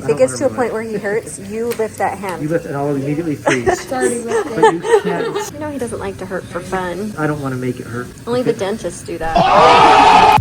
If it gets to a point where he hurts, you lift that hand. You lift and I'll immediately freeze. It's already lifted. But you can't. You know he doesn't like to hurt for fun. I don't want to make it hurt. Only the dentists do that.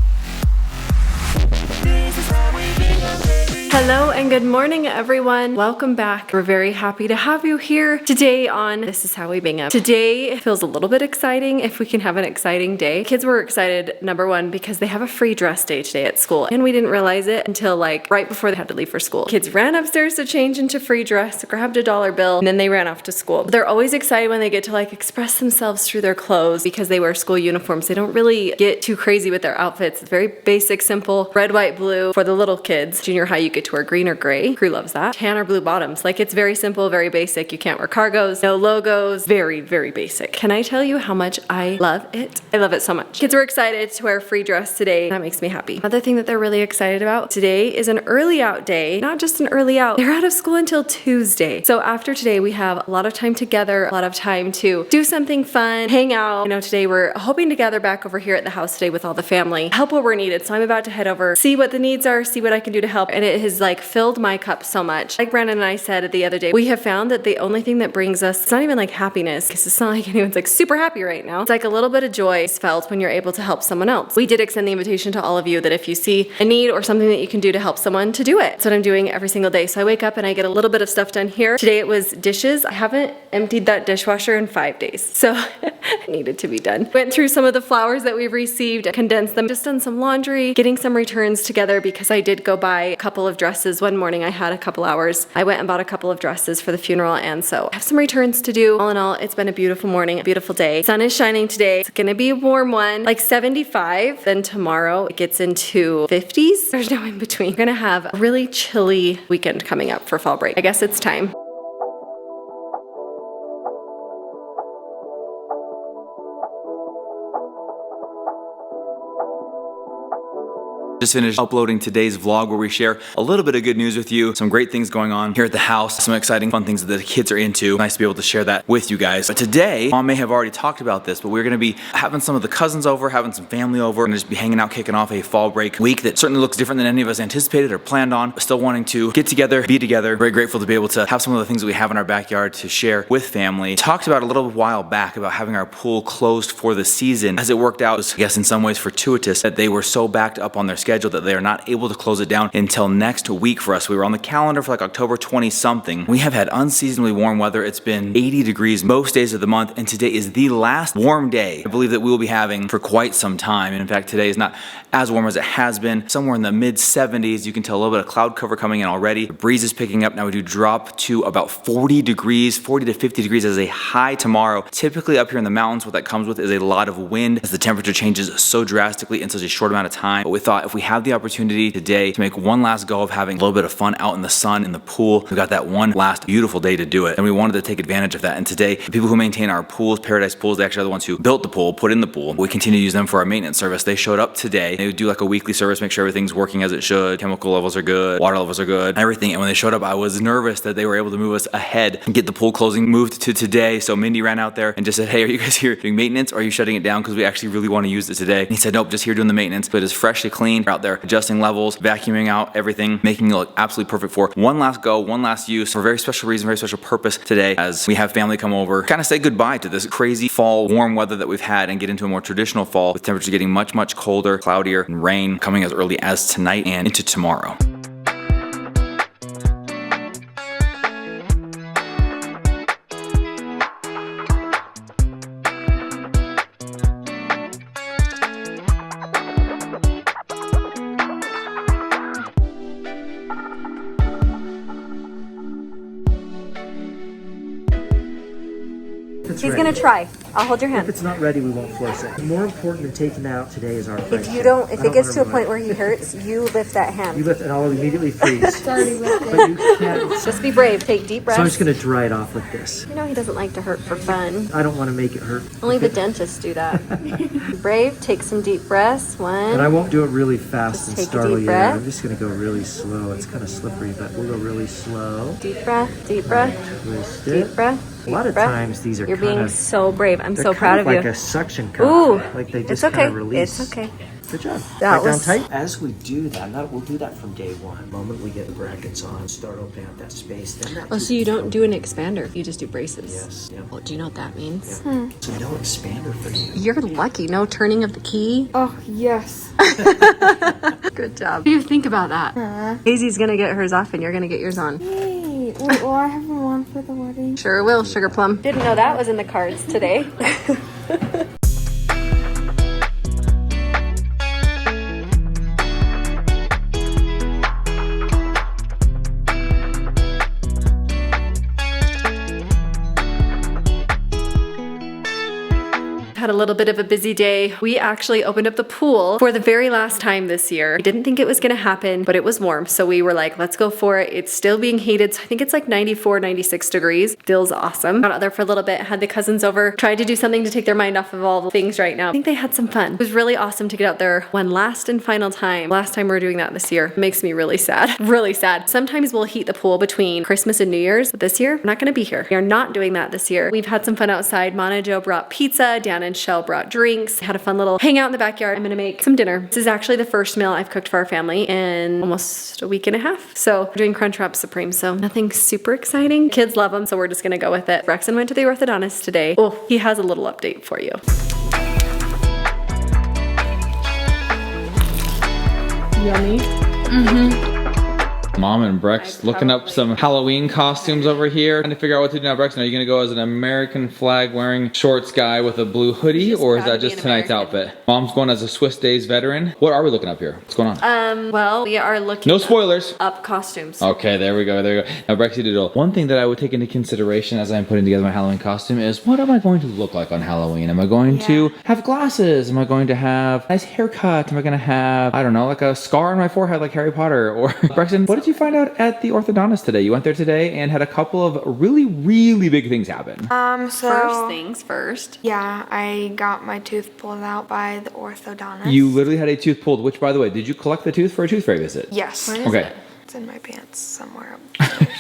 Hello and good morning, everyone. Welcome back. We're very happy to have you here today on This Is How We Bingham. Today feels a little bit exciting if we can have an exciting day. Kids were excited, number one, because they have a free dress day today at school, and we didn't realize it until like right before they had to leave for school. Kids ran upstairs to change into free dress, grabbed a $1 bill, and then they ran off to school. They're always excited when they get to like express themselves through their clothes because they wear school uniforms. They don't really get too crazy with their outfits. It's very basic, simple, red, white, blue. For the little kids, junior high, you get to wear green or gray. Crew loves that. Tan or blue bottoms. Like, it's very simple, very basic. You can't wear cargos, no logos. Very, very basic. Can I tell you how much I love it? I love it so much. Kids were excited to wear a free dress today. That makes me happy. Another thing that they're really excited about today is an early out day. Not just an early out. They're out of school until Tuesday. So after today, we have a lot of time together, a lot of time to do something fun, hang out. You know, today we're hoping to gather back over here at the house today with all the family, help what we're needed. So I'm about to head over, see what the needs are, see what I can do to help. And it has like filled my cup so much. Like Brandon and I said the other day, we have found that the only thing that brings us, it's not even like happiness, because it's not like anyone's like super happy right now. It's like a little bit of joy is felt when you're able to help someone else. We did extend the invitation to all of you that if you see a need or something that you can do to help someone, to do it. That's what I'm doing every single day. So I wake up and I get a little bit of stuff done here. Today it was dishes. I haven't emptied that dishwasher in 5 days. So it needed to be done. Went through some of the flowers that we've received, condensed them, just done some laundry, getting some returns together because I did go buy a couple of dresses. One morning I had a couple hours. I went and bought a couple of dresses for the funeral, and so I have some returns to do. All in all, it's been a beautiful morning, a beautiful day. Sun is shining today. It's gonna be a warm one, like 75. Then tomorrow it gets into 50s. There's no in between. We're gonna have a really chilly weekend coming up for fall break. I guess it's time. Just finished uploading today's vlog where we share a little bit of good news with you, some great things going on here at the house, some exciting fun things that the kids are into. Nice to be able to share that with you guys. But today, Mom may have already talked about this, but we're gonna be having some of the cousins over, having some family over, and just be hanging out, kicking off a fall break week that certainly looks different than any of us anticipated or planned on, but still wanting to get together, be together. Very grateful to be able to have some of the things that we have in our backyard to share with family. Talked about a little while back about having our pool closed for the season. As it worked out, it was, I guess in some ways fortuitous that they were so backed up on their schedule that they are not able to close it down until next week for us. We were on the calendar for like October 20 something. We have had unseasonably warm weather. It's been 80 degrees most days of the month, and today is the last warm day I believe that we will be having for quite some time. And in fact, today is not as warm as it has been. Somewhere in the mid 70s. You can tell a little bit of cloud cover coming in already. The breeze is picking up. Now we do drop to about 40 degrees, 40 to 50 degrees as a high tomorrow. Typically up here in the mountains, what that comes with is a lot of wind as the temperature changes so drastically in such a short amount of time. But we thought if we have the opportunity today to make one last go of having a little bit of fun out in the sun, in the pool, we got that one last beautiful day to do it. And we wanted to take advantage of that. And today, the people who maintain our pools, Paradise Pools, they actually are the ones who built the pool, put in the pool. We continue to use them for our maintenance service. They showed up today. They would do like a weekly service, make sure everything's working as it should. Chemical levels are good, water levels are good, everything. And when they showed up, I was nervous that they were able to move us ahead and get the pool closing moved to today. So Mindy ran out there and just said, hey, are you guys here doing maintenance or are you shutting it down? Because we actually really want to use it today. And he said, nope, just here doing the maintenance. But it is freshly clean. We're out there adjusting levels, vacuuming out everything, making it look absolutely perfect for one last go, one last use for a very special reason, very special purpose today as we have family come over, kind of say goodbye to this crazy fall warm weather that we've had and get into a more traditional fall with temperatures getting much, much colder, cloudier, and rain coming as early as tonight and into tomorrow. He's gonna try. I'll hold your hand. If it's not ready, we won't force it. More important than taking it out today is our friendship. If it gets to a point where he hurts, you lift that hand. You lift and I'll immediately freeze. It's already lifted. But you can't. Just be brave. Take deep breaths. So I'm just gonna dry it off with this. You know he doesn't like to hurt for fun. I don't want to make it hurt. Only the dentists do that. Be brave. Take some deep breaths. One. And I won't do it really fast Just and take a startle deep you. breath. I'm just gonna go really slow. It's kind of slippery, but we'll go really slow. Deep breath. Deep breath. Twist it. Deep breath. A lot of times these are You're kind being of so brave. I'm they're so kind proud of of like you. a suction cup. Ooh, Like they just it's okay. kind of release. It's okay. Good job. That Right down was- tight. As we do that, we'll do that from day one. The moment we get the brackets on, start opening up that space. Then that Oh, so you don't do an expander, you just do braces? Yes. Yep. Well, do you know what that means? Yeah. So no expander for you. You're lucky, no turning of the key. Oh, yes. Good job. What do you think about that? Daisy's gonna get hers off and you're gonna get yours on. Yay. Wait, will I have one for the wedding? Sure will, Sugar Plum. Didn't know that was in the cards today. Had a little bit of a busy day. We actually opened up the pool for the very last time this year. We didn't think it was gonna happen, but it was warm. So we were like, let's go for it. It's still being heated. So I think it's like 94, 96 degrees. Feels awesome. Got out there for a little bit, had the cousins over, tried to do something to take their mind off of all the things right now. I think they had some fun. It was really awesome to get out there one last and final time. Last time we're doing that this year. It makes me really sad, really sad. Sometimes we'll heat the pool between Christmas and New Year's, but this year, we're not gonna be here. We are not doing that this year. We've had some fun outside. Mana Joe brought pizza, Dan and Shell brought drinks, had a fun little hangout in the backyard. I'm gonna make some dinner. This is actually the first meal I've cooked for our family in almost a week and a half. So we're doing Crunchwrap Supreme, so nothing super exciting. Kids love them, so we're just gonna go with it. Rexon went to the orthodontist today. Oh, he has a little update for you. Yummy. Mom and Brex looking up some Halloween costumes over here. Trying to figure out what to do now. Brex, are you gonna go as an American flag wearing shorts guy with a blue hoodie, or is that just tonight's outfit? Mom's going as a Swiss Days veteran. What are we looking up here? What's going on? Well, we are looking No spoilers. up costumes. Okay, there we go, there we go. Now, Brexy Doodle, one thing that I would take into consideration as I'm putting together my Halloween costume is, what am I going to look like on Halloween? Am I going to have glasses? Am I going to have a nice haircut? Am I going to have, I don't know, like a scar on my forehead like Harry Potter? Or, Brexton, what did you find out at the orthodontist today? You went there today and had a couple of really, really big things happen. First things first. Yeah, I got my tooth pulled out by the orthodontist. You literally had a tooth pulled, which, by the way, did you collect the tooth for a tooth fairy visit? Yes. Okay. It's in my pants somewhere up.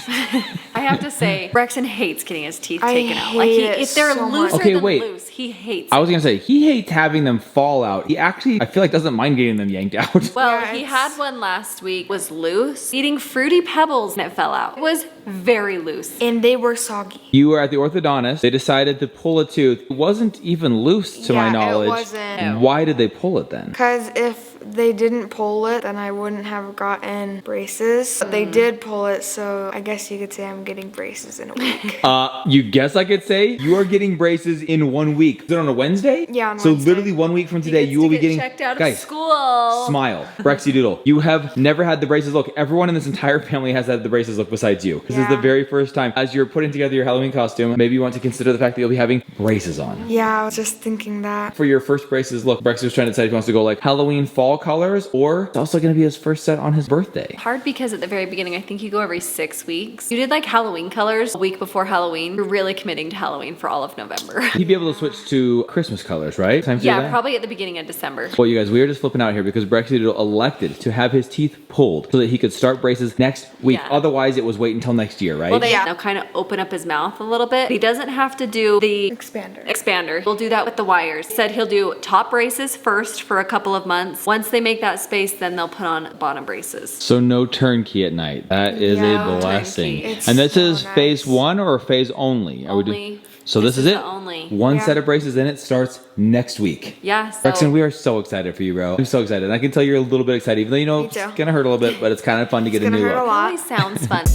I have to say, Brexton hates getting his teeth I taken out. Like, hate it if they're so looser much. Okay, than wait. loose, he hates I was gonna say, he hates having them fall out. He actually, I feel like, doesn't mind getting them yanked out. Well, Yeah, he it's- had one last week, was loose, eating Fruity Pebbles, and it fell out. It was very loose. And they were soggy. You were at the orthodontist. They decided to pull a tooth. It wasn't even loose, to my Yeah, it knowledge. wasn't. No. Why did they pull it then? Because if they didn't pull it, then I wouldn't have gotten braces. But they did pull it, so I guess you could say I'm getting braces in a week. You guess I could say you are getting braces in 1 week. Is it on a Wednesday? Yeah, on So Wednesday. literally 1 week from today, you will be getting checked out of guys. school. Smile, Brexy Doodle. You have never had the braces look. Everyone in this entire family has had the braces look besides you. This is the Yeah. very first time. As you're putting together your Halloween costume, maybe you want to consider the fact that you'll be having braces on. Yeah, I was just thinking that. For your first braces look, Brexy was trying to decide if he wants to go like Halloween fall colors, or it's also going to be his first set on his birthday. Hard because at the very beginning, I think you go every 6 weeks. You did like Halloween colors a week before Halloween. You're really committing to Halloween for all of November. He'd be able to switch to Christmas colors, right? Time to do Yeah, that? probably at the beginning of December. Well, you guys, we are just flipping out here because Brexy Doodle elected to have his teeth pulled so that he could start braces next week. Yeah. Otherwise, it was wait until next year, right? Well, they Yeah. now kind of open up his mouth a little bit. He doesn't have to do the expander. He'll do that with the wires. He said he'll do top braces first for a couple of months. Once they make that space, then they'll put on bottom braces. So no turnkey at night. That is Yeah, a blessing. turnkey. It's And this so is nice. phase 1 or phase only? Are we Only. So this is it? the only. One Yeah. set of braces, and it starts next week. Yeah, so Rexon, we are so excited for you, bro. I'm so excited. And I can tell you're a little bit excited, even though you know Me it's too. gonna hurt a little bit, but it's kind of fun to get a gonna new hurt a look. lot. always sounds fun.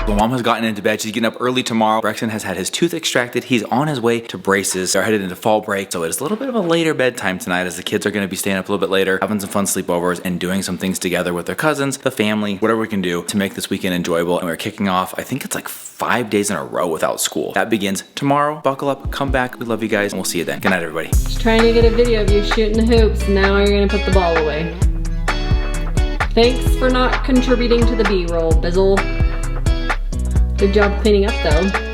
So Mom has gotten into bed. She's getting up early tomorrow. Brexton has had his tooth extracted. He's on his way to braces. They're headed into fall break, so it's a little bit of a later bedtime tonight as the kids are going to be staying up a little bit later, having some fun sleepovers and doing some things together with their cousins, the family, whatever we can do to make this weekend enjoyable. And we're kicking off, I think it's like 5 days in a row without school. That begins tomorrow. Buckle up, come back. We love you guys, and we'll see you then. Good night, everybody. Just trying to get a video of you shooting the hoops. Now you're gonna put the ball away. Thanks for not contributing to the B-roll, Bizzle. Good job cleaning up though.